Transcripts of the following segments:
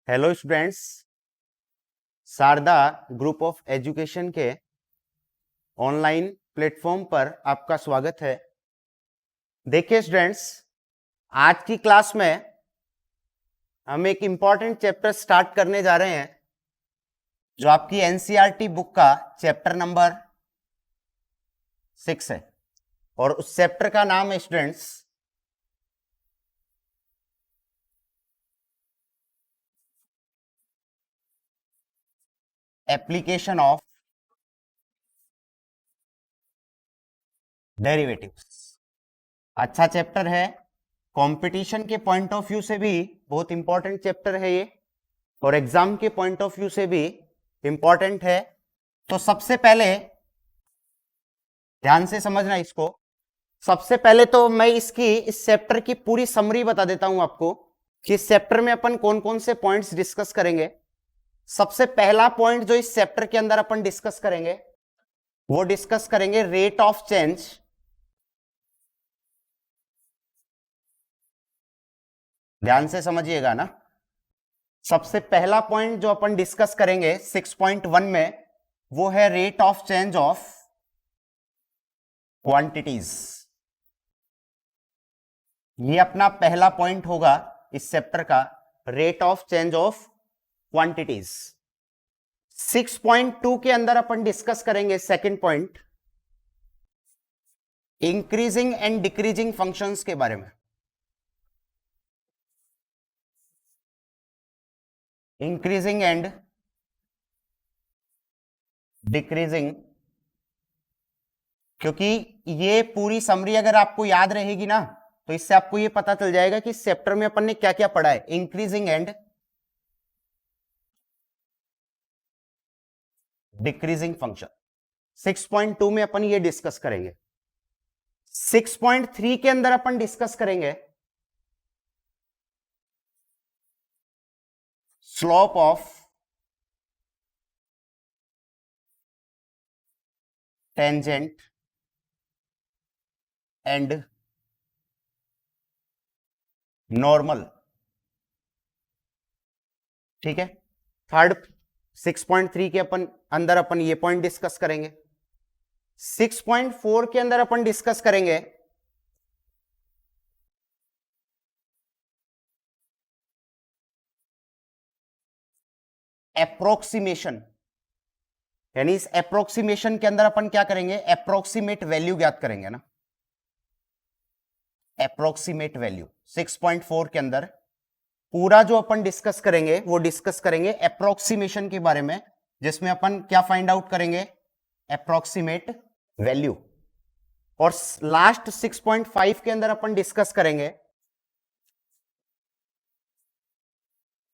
Hello students, Sharda group of education के online platform पर आपका स्वागत है। देखिए स्टूडेंट्स, आज की क्लास में हम एक इंपॉर्टेंट चैप्टर स्टार्ट करने जा रहे हैं जो आपकी एनसीईआरटी बुक का चैप्टर नंबर 6 है और उस चैप्टर का नाम है स्टूडेंट्स एप्लीकेशन ऑफ डेरिवेटिव्स। अच्छा चैप्टर है, कंपटीशन के पॉइंट ऑफ व्यू से भी बहुत इंपॉर्टेंट चैप्टर है ये और एग्जाम के पॉइंट ऑफ व्यू से भी इंपॉर्टेंट है। तो सबसे पहले ध्यान से समझना इसको। सबसे पहले तो मैं इस चैप्टर की पूरी समरी बता देता हूं आपको कि इस चैप्टर में अपन कौन कौन से पॉइंट्स डिस्कस करेंगे। सबसे पहला पॉइंट जो इस चैप्टर के अंदर अपन डिस्कस करेंगे वो डिस्कस करेंगे रेट ऑफ चेंज। ध्यान से समझिएगा ना। सबसे पहला पॉइंट जो अपन डिस्कस करेंगे 6.1 में वो है rate of change of quantities. ये अपना पहला पॉइंट होगा इस चैप्टर का, rate of change of quantities. 6.2 के अंदर अपन डिस्कस करेंगे second point, increasing and decreasing functions के बारे में। इंक्रीजिंग एंड डिक्रीजिंग, क्योंकि ये पूरी समरी अगर आपको याद रहेगी ना तो इससे आपको ये पता चल जाएगा कि इस चैप्टर में अपन ने क्या क्या पढ़ा है। इंक्रीजिंग एंड डिक्रीजिंग फंक्शन 6.2 में अपन ये डिस्कस करेंगे। 6.3 के अंदर अपन डिस्कस करेंगे slope of tangent and normal. ठीक है, थर्ड 6.3 के अंदर अपन ये पॉइंट डिस्कस करेंगे। 6.4 के अंदर अपन डिस्कस करेंगे एप्रोक्सीमेशन। यानी इस एप्रोक्सीमेशन के अंदर अपन क्या करेंगे, एप्रोक्सीमेट वैल्यू ज्ञात करेंगे ना। एप्रोक्सीमेट वैल्यू 6.4 के अंदर पूरा जो अपन डिस्कस करेंगे वो डिस्कस करेंगे एप्रोक्सीमेशन के बारे में, जिसमें अपन क्या फाइंड आउट करेंगे, एप्रोक्सीमेट वैल्यू। और लास्ट 6.5 के अंदर अपन डिस्कस करेंगे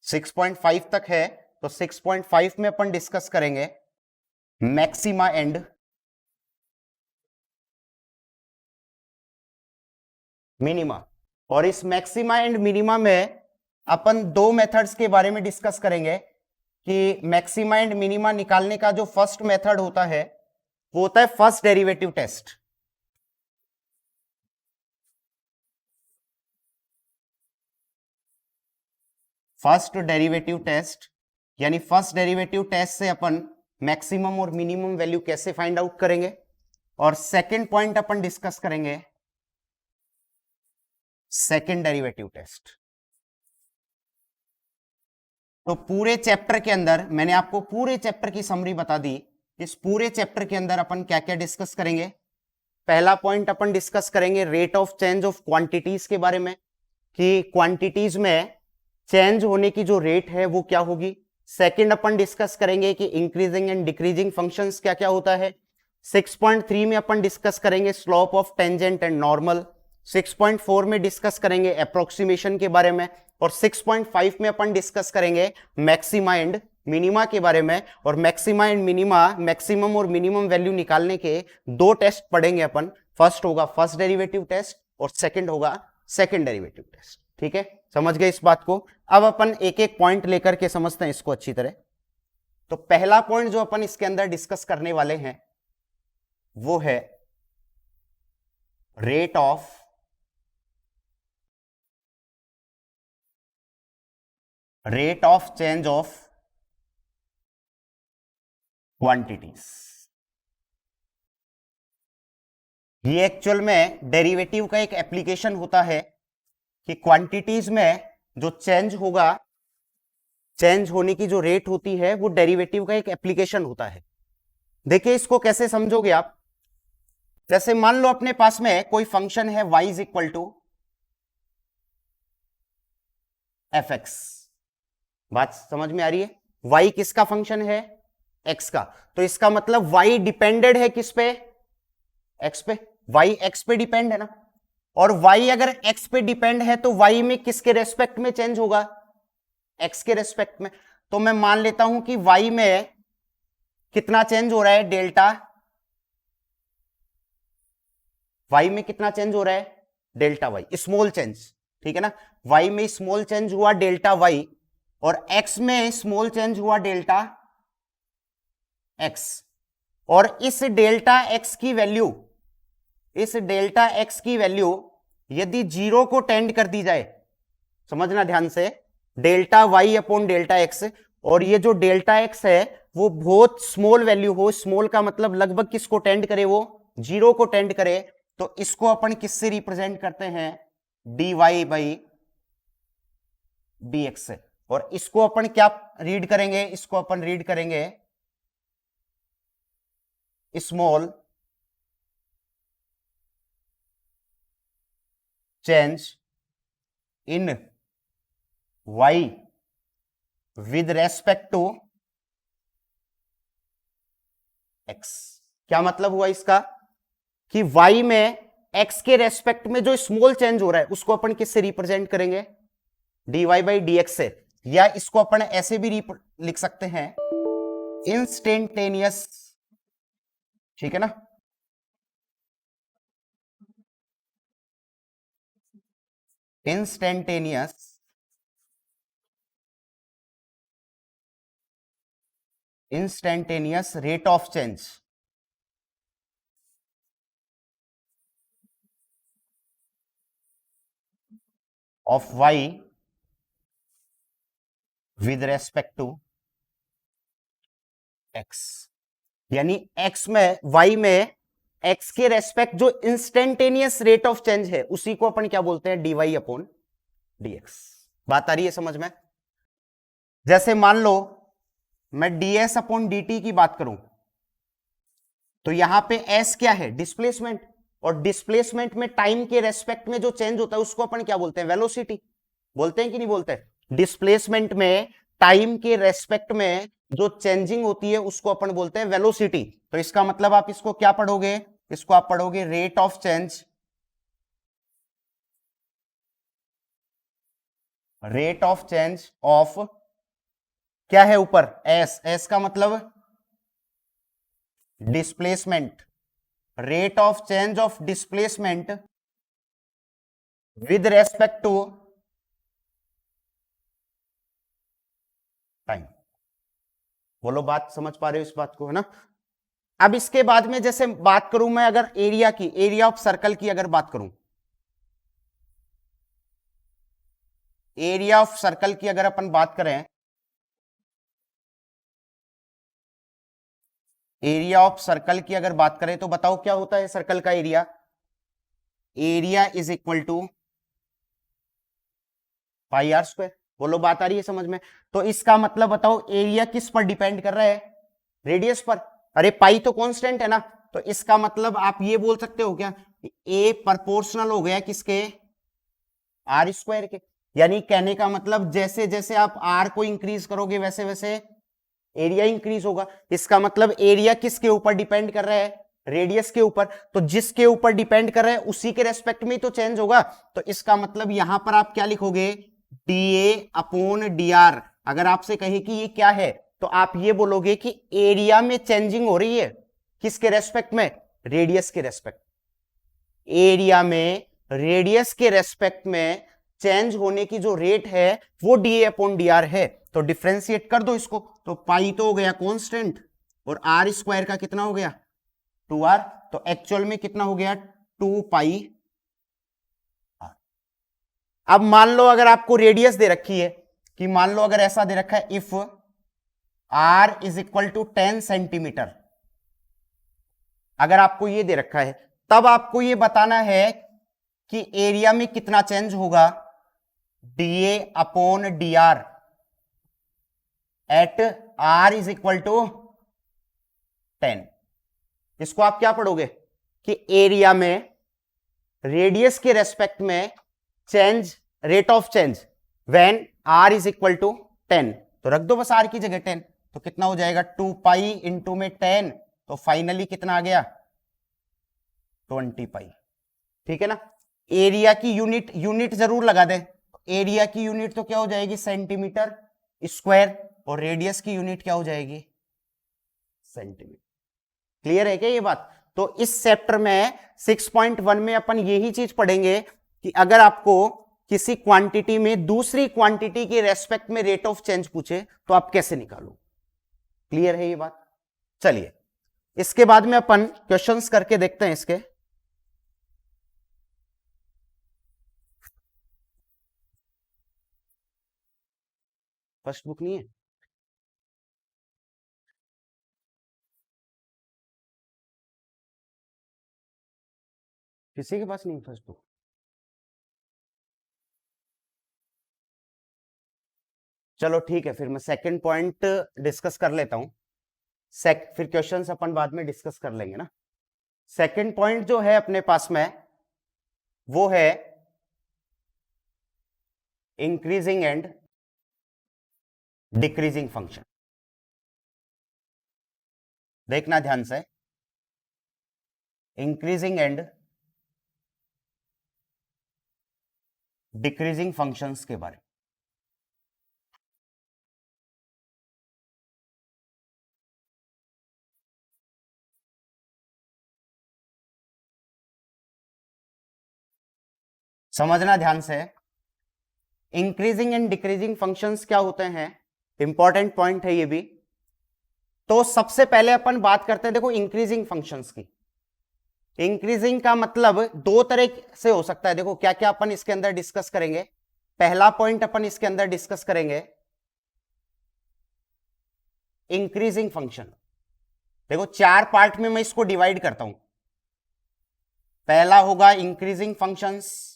6.5 तक है तो 6.5 में अपन डिस्कस करेंगे मैक्सिमा एंड मिनिमा। और इस मैक्सिमा एंड मिनिमा में अपन दो मेथड्स के बारे में डिस्कस करेंगे कि मैक्सिमा एंड मिनिमा निकालने का जो फर्स्ट मेथड होता है वो होता है first derivative test. First derivative test यानी फर्स्ट डेरिवेटिव टेस्ट से अपन मैक्सिमम और मिनिमम वैल्यू कैसे फाइंड आउट करेंगे। और सेकंड पॉइंट अपन डिस्कस करेंगे सेकंड डेरिवेटिव टेस्ट। तो पूरे चैप्टर के अंदर मैंने आपको पूरे चैप्टर की समरी बता दी। इस पूरे चैप्टर के अंदर अपन क्या क्या डिस्कस करेंगे। पहला पॉइंट अपन डिस्कस करेंगे rate of change of quantities के बारे में, कि क्वांटिटीज में चेंज होने की जो रेट है वो क्या होगी। सेकंड अपन डिस्कस करेंगे कि इंक्रीजिंग एंड डिक्रीजिंग फंक्शंस क्या क्या होता है। 6.3 में अपन डिस्कस करेंगे slope of tangent and normal. 6.4 में डिस्कस करेंगे अप्रोक्सीमेशन के बारे में। और 6.5 में अपन डिस्कस करेंगे मैक्सिमा एंड मिनिमा के बारे में। और मैक्सिमा एंड मिनिमा, मैक्सिमम और मिनिमम वैल्यू निकालने के दो टेस्ट पढ़ेंगे अपन। फर्स्ट होगा फर्स्ट डेरिवेटिव टेस्ट और सेकंड होगा सेकंड डेरिवेटिव टेस्ट। ठीक है, समझ गए इस बात को। अब अपन एक एक पॉइंट लेकर के समझते हैं इसको अच्छी तरह। तो पहला पॉइंट जो अपन इसके अंदर डिस्कस करने वाले हैं वो है rate of rate of change of quantities. ये एक्चुअल में डेरिवेटिव का एक एप्लीकेशन होता है कि क्वांटिटीज में जो चेंज होगा, चेंज होने की जो रेट होती है वो डेरिवेटिव का एक एप्लीकेशन होता है। देखिए इसको कैसे समझोगे आप। जैसे मान लो अपने पास में कोई फंक्शन है y is equal to f x. बात समझ में आ रही है? y किसका फंक्शन है? x का। तो इसका मतलब y डिपेंडेड है किस पे? x पे। y x पे डिपेंड है ना। और y अगर x पे डिपेंड है तो y में किसके रेस्पेक्ट में चेंज होगा? x के रेस्पेक्ट में। तो मैं मान लेता हूं कि y में कितना चेंज हो रहा है? डेल्टा। y में कितना चेंज हो रहा है? Delta y, small change. ठीक है ना। y में स्मॉल चेंज हुआ डेल्टा y, और x में स्मॉल चेंज हुआ डेल्टा x। और इस डेल्टा x की वैल्यू, इस डेल्टा x की वैल्यू यदि 0 को टेंड कर दी जाए, समझना ध्यान से, delta y upon delta x, और ये जो डेल्टा x है वो बहुत स्मॉल वैल्यू हो, स्मॉल का मतलब लगभग किसको टेंड करे? वो 0 को टेंड करे। तो इसको अपन किससे रिप्रेजेंट करते हैं? dy बाई dx से। और इसको अपन क्या रीड करेंगे? इसको अपन रीड करेंगे small change in y with respect to x। क्या मतलब हुआ इसका? कि y में x के रेस्पेक्ट में जो स्मॉल चेंज हो रहा है उसको अपन किससे रिप्रेजेंट करेंगे? dy बाई dx से। या इसको अपन ऐसे भी लिख सकते हैं, इंस्टेंटेनियस। ठीक है ना। Instantaneous rate of change of y with respect to x। यानी x में, y में x के रेस्पेक्ट जो इंस्टेंटेनियस रेट ऑफ चेंज है उसी को अपन क्या बोलते हैं? dy upon dx। बात आ रही है समझ में? जैसे मान लो मैं ds अपॉन dt की बात करूं, तो यहां पे s क्या है? डिस्प्लेसमेंट। और डिस्प्लेसमेंट में टाइम के रेस्पेक्ट में जो चेंज होता है उसको अपन क्या बोलते हैं? वेलोसिटी। बोलते हैं कि नहीं बोलते? डिस्प्लेसमेंट में टाइम के रेस्पेक्ट में जो चेंजिंग होती है उसको अपन बोलते हैं वेलोसिटी। तो इसका मतलब आप इसको क्या पढ़ोगे? इसको आप पढ़ोगे rate of change, rate of change of, क्या है ऊपर? एस। एस का मतलब displacement, rate of change of displacement with respect to time. बोलो बात समझ पा रहे हो इस बात को? है ना। अब इसके बाद में जैसे बात करूं मैं अगर एरिया की, एरिया ऑफ सर्कल की अगर बात करूं, एरिया ऑफ सर्कल की अगर अपन बात करें, एरिया ऑफ सर्कल की अगर बात करें तो बताओ क्या होता है सर्कल का area? Area is equal to pi r square. बोलो बात आ रही है समझ में? तो इसका मतलब बताओ एरिया किस पर डिपेंड कर रहा है? रेडियस पर। अरे पाई तो कांस्टेंट है ना। तो इसका मतलब आप ये बोल सकते हो क्या, ए प्रोपोर्शनल हो गया किसके? आर स्क्वायर के। यानी कहने का मतलब जैसे जैसे आप आर को इंक्रीज करोगे वैसे वैसे एरिया इंक्रीज होगा। इसका मतलब एरिया किसके ऊपर डिपेंड कर रहा है? रेडियस के ऊपर। तो जिसके ऊपर डिपेंड कर रहा है उसी के रेस्पेक्ट में तो चेंज होगा। तो इसका मतलब यहां पर आप क्या लिखोगे? D A upon D R. अगर आपसे कहे कि ये क्या है तो आप ये बोलोगे कि एरिया में चेंजिंग हो रही है। किसके रेस्पेक्ट में? रेडियस के रेस्पेक्ट। एरिया में रेडियस के रेस्पेक्ट में चेंज होने की जो रेट है वो D A upon D R है। तो डिफ्रेंशिएट कर दो इसको, तो पाई तो हो गया कांस्टेंट, और आर स्क्वायर का कितना हो गया? 2r। तो एक्चुअल में कितना हो गया? 2 पाई आर। अब मान लो अगर आपको रेडियस दे रखी है, कि मान लो अगर ऐसा दे रखा है if r is equal to 10 centimetre, अगर आपको ये दे रखा है तब आपको ये बताना है कि एरिया में कितना चेंज होगा, dA upon dr at r is equal to 10। इसको आप क्या पढ़ोगे कि एरिया में रेडियस के रेस्पेक्ट में change, rate of change when r is equal to 10, तो रख दो बस r की जगह 10, तो कितना हो जाएगा 2 पाई इंटू में 10, तो फाइनली कितना आ गया 20 पाई। ठीक है ना। एरिया की यूनिट जरूर लगा दें, एरिया की यूनिट तो क्या हो जाएगी सेंटीमीटर स्क्वायर, और रेडियस की यूनिट क्या हो जाएगी सेंटीमीटर। क्लियर है क्या ये बात। तो इस चैप्टर में 6.1 में अपन यही चीज पढ़ेंगे कि अगर आपको किसी क्वांटिटी में दूसरी क्वांटिटी के रेस्पेक्ट में रेट ऑफ चेंज पूछे तो आप कैसे निकालो। क्लियर है ये बात। चलिए इसके बाद में अपन क्वेश्चंस करके देखते हैं इसके। फर्स्ट बुक नहीं है, किसी के पास नहीं फर्स्ट बुक। चलो ठीक है, फिर मैं सेकंड पॉइंट डिस्कस कर लेता हूं, फिर क्वेश्चंस अपन बाद में डिस्कस कर लेंगे ना। सेकंड पॉइंट जो है अपने पास में वो है इंक्रीजिंग एंड डिक्रीजिंग फंक्शन। देखना ध्यान से, इंक्रीजिंग एंड डिक्रीजिंग फंक्शंस के बारे में। समझना ध्यान से, इंक्रीजिंग एंड डिक्रीजिंग फंक्शंस क्या होते हैं, इंपॉर्टेंट पॉइंट है ये भी। तो सबसे पहले अपन बात करते हैं देखो इंक्रीजिंग फंक्शंस की। इंक्रीजिंग का मतलब दो तरह से हो सकता है। देखो क्या क्या अपन इसके अंदर डिस्कस करेंगे। पहला पॉइंट अपन इसके अंदर डिस्कस करेंगे इंक्रीजिंग फंक्शन। देखो चार पार्ट में मैं इसको डिवाइड करता हूं। पहला होगा इंक्रीजिंग फंक्शंस,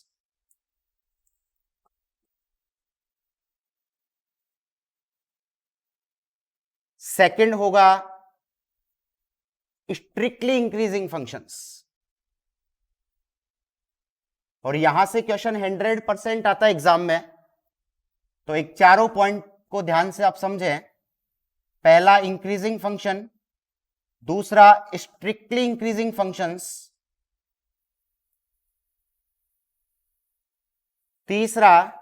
सेकंड होगा स्ट्रिक्टली इंक्रीजिंग फंक्शंस, और यहां से क्वेश्चन 100% आता है एग्जाम में। तो एक चारों पॉइंट को ध्यान से आप समझें। पहला इंक्रीजिंग फंक्शन, दूसरा स्ट्रिक्टली इंक्रीजिंग फंक्शंस, तीसरा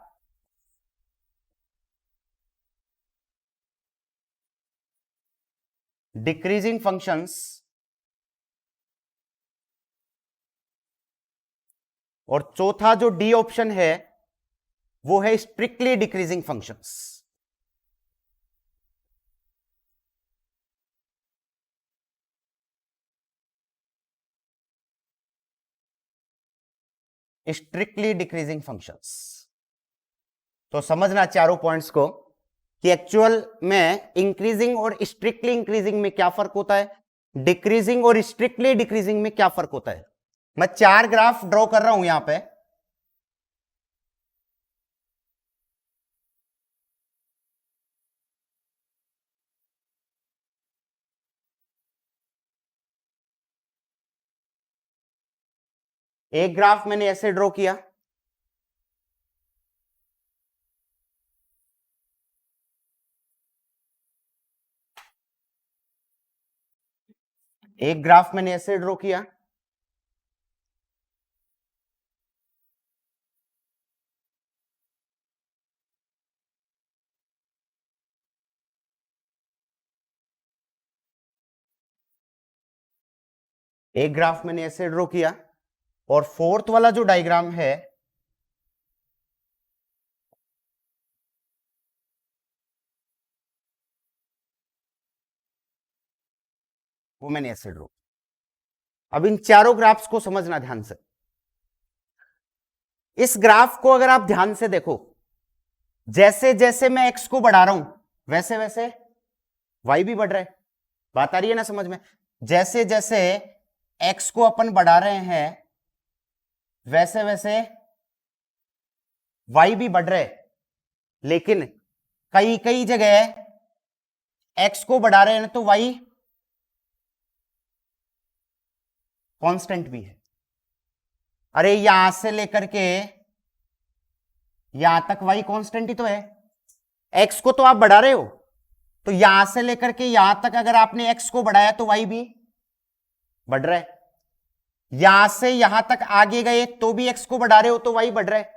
डिक्रीजिंग फंक्शंस, और चौथा जो डी ऑप्शन है वो है strictly decreasing functions. Strictly decreasing functions. तो समझना चारों पॉइंट्स को कि एक्चुअल में इंक्रीजिंग और स्ट्रिक्टली इंक्रीजिंग में क्या फर्क होता है, डिक्रीजिंग और स्ट्रिक्टली डिक्रीजिंग में क्या फर्क होता है। मैं चार ग्राफ ड्रॉ कर रहा हूं यहां पे। एक ग्राफ मैंने ऐसे ड्रॉ किया, एक ग्राफ मैंने ऐसे ड्रॉ किया, एक ग्राफ मैंने ऐसे ड्रॉ किया, और फोर्थ वाला जो डायग्राम है वो मैंने ऐसे ड्रॉ। अब इन चारों ग्राफ्स को समझना ध्यान से। इस ग्राफ को अगर आप ध्यान से देखो जैसे जैसे मैं x को बढ़ा रहा हूं वैसे वैसे y भी बढ़ रहा है। बात आ रही है ना समझ में? जैसे जैसे x को अपन बढ़ा रहे हैं वैसे वैसे y भी बढ़ रहा है, लेकिन कई कई जगह x को बढ़ा रहे हैं तो y कांस्टेंट भी है। अरे यहां से लेकर के यहां तक y कांस्टेंट ही तो है। x को तो आप बढ़ा रहे हो, तो यहां से लेकर के यहां तक अगर आपने x को बढ़ाया तो y भी बढ़ रहा है। यहां से यहां तक आगे गए तो भी x को बढ़ा रहे हो तो y बढ़ रहा है।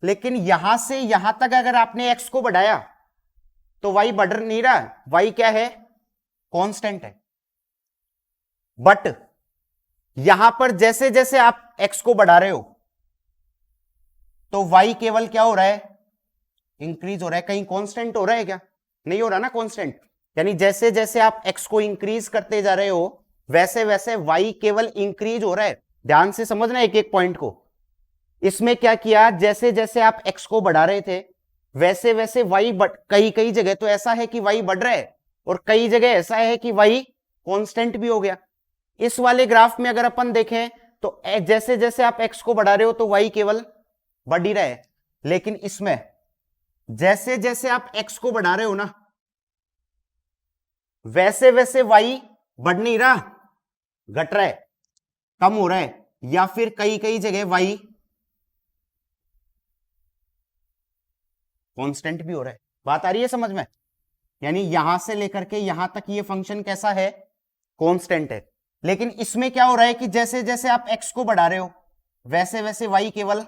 लेकिन यहां से यहां तक अगर आपने x को बढ़ाया तो y बढ़ नहीं रहा, y क्या है? कांस्टेंट है। बट यहां पर जैसे जैसे आप x को बढ़ा रहे हो तो y केवल क्या हो रहा है? इंक्रीज हो रहा है। कहीं कांस्टेंट हो रहा है क्या? नहीं हो रहा ना कांस्टेंट। यानी जैसे जैसे आप x को इंक्रीज करते जा रहे हो वैसे वैसे y केवल इंक्रीज हो रहा है। ध्यान से समझना एक एक पॉइंट को। इसमें क्या किया, जैसे जैसे आप x को बढ़ा रहे थे वैसे वैसे y कई कई जगह तो ऐसा है कि y बढ़ रहा है और कई जगह ऐसा है कि y कांस्टेंट भी हो गया। इस वाले ग्राफ में अगर अपन देखें तो जैसे जैसे आप x को बढ़ा रहे हो तो y केवल बढ़ ही रहा है, लेकिन इसमें जैसे जैसे आप x को बढ़ा रहे हो ना वैसे वैसे y बढ़ नहीं रहा, घट रहा है, कम हो रहा है, या फिर कई कई जगह y कांस्टेंट भी हो रहा है। बात आ रही है समझ में? यानी यहां से लेकर के यहां तक ये फंक्शन कैसा है? कांस्टेंट है। लेकिन इसमें क्या हो रहा है कि जैसे जैसे आप x को बढ़ा रहे हो वैसे वैसे y केवल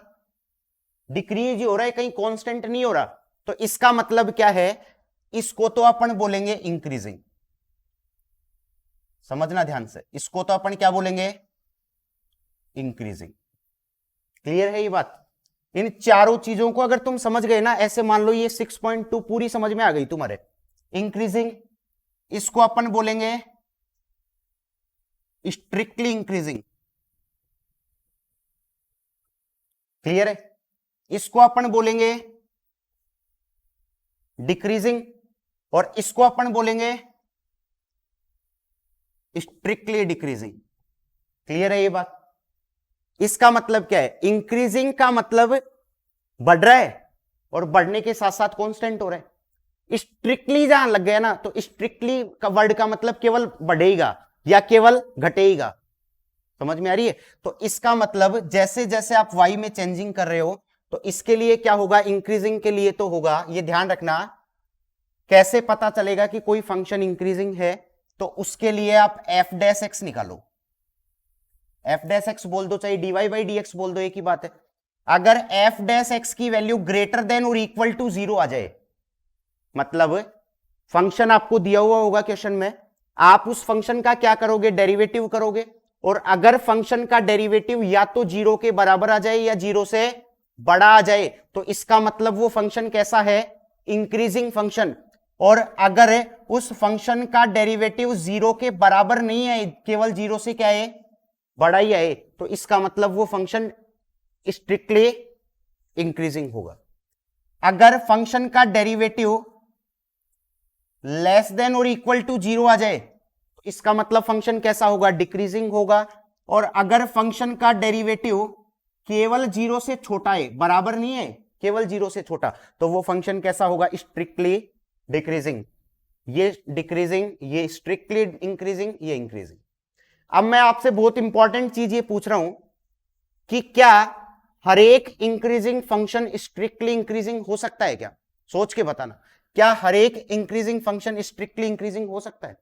डिक्रीज ही हो रहा है, कहीं कांस्टेंट नहीं हो रहा। तो इसका मतलब क्या है? इसको तो अपन बोलेंगे इंक्रीजिंग। समझना ध्यान से, इसको तो अपन क्या बोलेंगे? इंक्रीजिंग। क्लियर है ये बात? इन चारों चीजों को अगर तुम समझ गए ना, ऐसे मान लो ये 6.2 पूरी समझ में आ गई तुम्हारे। इंक्रीजिंग, इसको अपन बोलेंगे स्ट्रिक्टली इंक्रीजिंग। क्लियर है? इसको अपन बोलेंगे डिक्रीजिंग और इसको अपन बोलेंगे स्ट्रिक्टली डिक्रीजिंग। क्लियर है ये बात? इसका मतलब क्या है? इंक्रीजिंग का मतलब बढ़ रहा है और बढ़ने के साथ साथ कांस्टेंट हो रहा है। स्ट्रिक्टली जहां लग गया ना, तो स्ट्रिक्टली का वर्ड का मतलब केवल बढ़ेगा या केवल घटेगा। समझ में आ रही है? तो इसका मतलब जैसे जैसे आप y में चेंजिंग कर रहे हो तो इसके लिए क्या होगा? इंक्रीजिंग के लिए तो होगा, ये ध्यान रखना। कैसे पता चलेगा कि कोई फंक्शन इंक्रीजिंग है? तो उसके लिए आप f डैश एक्स निकालो। f डैश एक्स बोल दो, चाहे dy बाई डी एक्स बोल दो, एक ही बात है। अगर f डैश एक्स की वैल्यू ग्रेटर देन और इक्वल टू 0 आ जाए, मतलब फंक्शन आपको दिया हुआ होगा क्वेश्चन में, आप उस फंक्शन का क्या करोगे? डेरिवेटिव करोगे। और अगर फंक्शन का डेरिवेटिव या तो 0 के बराबर आ जाए या 0 से बड़ा आ जाए तो इसका मतलब वो फंक्शन कैसा है? Increasing function. और अगर उस फंक्शन का डेरिवेटिव 0 के बराबर नहीं है, केवल 0 से क्या है? बड़ा ही आए, तो इसका मतलब वो फंक्शन स्ट्रिक्टली इंक्रीजिंग होगा। अगर फंक्शन का डेरिवेटिव लेस देन और इक्वल टू 0 आ जाए तो इसका मतलब फंक्शन कैसा होगा? डिक्रीजिंग होगा। और अगर फंक्शन का डेरिवेटिव केवल 0 से छोटा है, बराबर नहीं है, केवल 0 से छोटा, तो वो फंक्शन कैसा होगा? Strictly decreasing. ये डिक्रीजिंग, ये स्ट्रिक्टली इंक्रीजिंग, ये इंक्रीजिंग। अब मैं आपसे बहुत इंपॉर्टेंट चीज ये पूछ रहा हूं कि क्या हर एक इंक्रीजिंग फंक्शन स्ट्रिक्टली इंक्रीजिंग हो सकता है क्या? सोच के बताना। क्या हर एक इंक्रीजिंग फंक्शन स्ट्रिक्टली इंक्रीजिंग हो सकता है?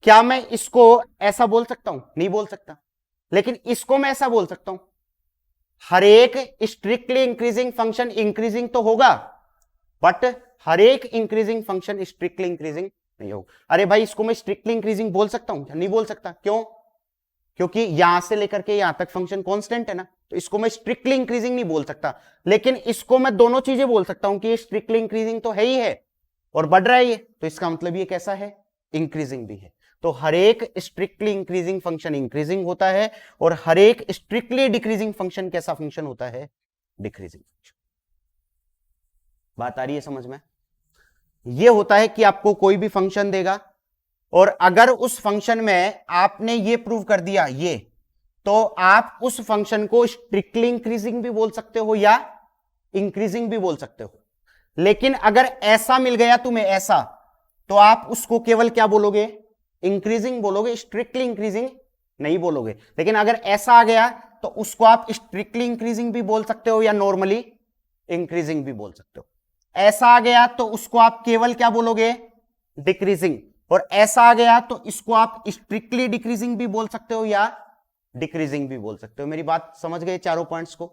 क्या मैं इसको ऐसा बोल सकता हूं? नहीं बोल सकता। लेकिन इसको मैं ऐसा बोल सकता हूं, हर एक स्ट्रिक्टली इंक्रीजिंग फंक्शन इंक्रीजिंग तो होगा, बट हर एक इंक्रीजिंग फंक्शन स्ट्रिक्टली इंक्रीजिंग नहीं होगा। अरे भाई, इसको मैं स्ट्रिक्टली इंक्रीजिंग बोल सकता हूं? नहीं बोल सकता। क्यों? क्योंकि यहां से लेकर के यहां तक फंक्शन कांस्टेंट है ना, तो इसको मैं स्ट्रिक्टली इंक्रीजिंग नहीं बोल सकता। लेकिन इसको मैं दोनों चीजें बोल सकता हूं कि ये स्ट्रिक्टली इंक्रीजिंग तो है ही है और बढ़ रहा है ये, तो इसका मतलब ये कैसा है? इंक्रीजिंग भी है। तो हर एक स्ट्रिक्टली इंक्रीजिंग फंक्शन इंक्रीजिंग होता है और हर एक स्ट्रिक्टली डिक्रीजिंग फंक्शन कैसा फंक्शन होता है? Decreasing function. बात आ रही है समझ में? ये होता है कि आपको कोई भी फंक्शन देगा और अगर उस फंक्शन में आपने ये प्रूव कर दिया ये, तो आप उस फंक्शन को स्ट्रिक्टली इंक्रीजिंग भी बोल सकते हो या इंक्रीजिंग भी बोल सकते हो। लेकिन अगर ऐसा मिल गया तुम्हें ऐसा, तो आप उसको केवल क्या बोलोगे? इंक्रीजिंग बोलोगे, स्ट्रिक्टली इंक्रीजिंग नहीं बोलोगे। लेकिन अगर ऐसा आ गया तो उसको आप स्ट्रिक्टली इंक्रीजिंग भी बोल सकते हो या नॉर्मली इंक्रीजिंग भी बोल सकते हो। ऐसा आ गया तो उसको आप केवल क्या बोलोगे? डिक्रीजिंग। और ऐसा आ गया तो इसको आप स्ट्रिक्टली डिक्रीजिंग भी बोल सकते हो या डिक्रीजिंग भी बोल सकते हो। मेरी बात समझ गए चारों पॉइंट्स को?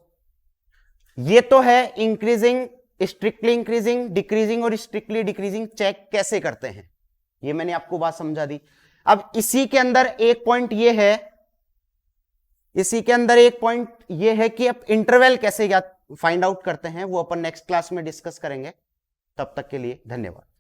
ये तो है इंक्रीजिंग, स्ट्रिक्टली इंक्रीजिंग, डिक्रीजिंग और स्ट्रिक्टली डिक्रीजिंग चेक कैसे करते हैं, ये मैंने आपको बात समझा दी। अब इसी के अंदर एक पॉइंट ये है, इसी के अंदर एक पॉइंट ये है कि अब इंटरवल कैसे फाइंड आउट करते हैं, वो अपन नेक्स्ट क्लास में डिस्कस करेंगे। तब तक के लिए धन्यवाद।